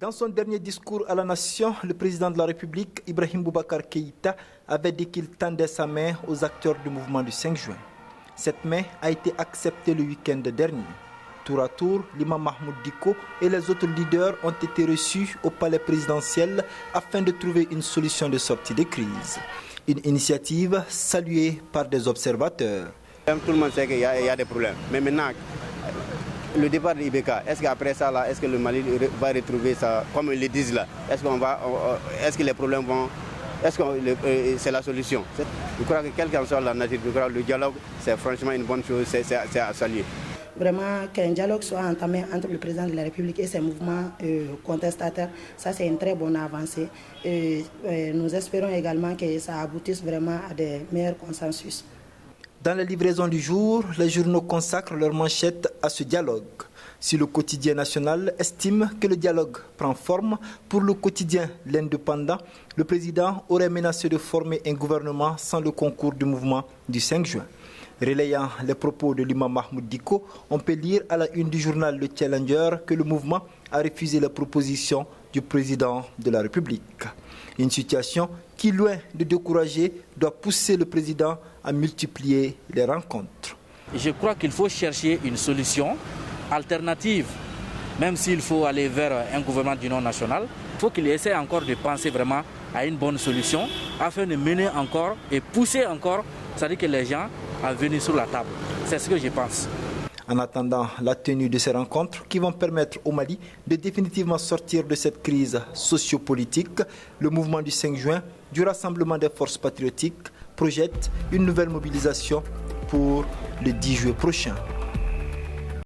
Dans son dernier discours à la nation, le président de la République, Ibrahim Boubacar Keïta, avait dit qu'il tendait sa main aux acteurs du mouvement du 5 juin. Cette main a été acceptée le week-end dernier. Tour à tour, l'imam Mahmoud Dicko et les autres leaders ont été reçus au palais présidentiel afin de trouver une solution de sortie de crise. Une initiative saluée par des observateurs. Tout le monde sait qu'il y a des problèmes. Mais maintenant, le départ de l'IBK, est-ce qu'après ça, là, est-ce que le Mali va retrouver ça, comme ils le disent là, est-ce que les problèmes vont... Est-ce que c'est la solution? Je crois que quelle qu'en soit la nature, le dialogue, c'est franchement une bonne chose, c'est à saluer. Vraiment, qu'un dialogue soit entamé entre le président de la République et ses mouvements contestataires, ça c'est une très bonne avancée. Nous espérons également que ça aboutisse vraiment à des meilleurs consensus. Dans la livraison du jour, les journaux consacrent leur manchette à ce dialogue. Si le quotidien national estime que le dialogue prend forme, pour le quotidien L'Indépendant, le président aurait menacé de former un gouvernement sans le concours du mouvement du 5 juin. Relayant les propos de l'imam Mahmoud Dicko, on peut lire à la une du journal Le Challenger que le mouvement a refusé la proposition du président de la République. Une situation qui, loin de décourager, doit pousser le président à multiplier les rencontres. Je crois qu'il faut chercher une solution alternative. Même s'il faut aller vers un gouvernement d'union nationale, il faut qu'il essaie encore de penser vraiment à une bonne solution afin de mener encore et pousser encore, c'est-à-dire que les gens à venir sur la table. C'est ce que je pense. En attendant la tenue de ces rencontres qui vont permettre au Mali de définitivement sortir de cette crise sociopolitique, le mouvement du 5 juin du Rassemblement des forces patriotiques projette une nouvelle mobilisation pour le 10 juillet prochain.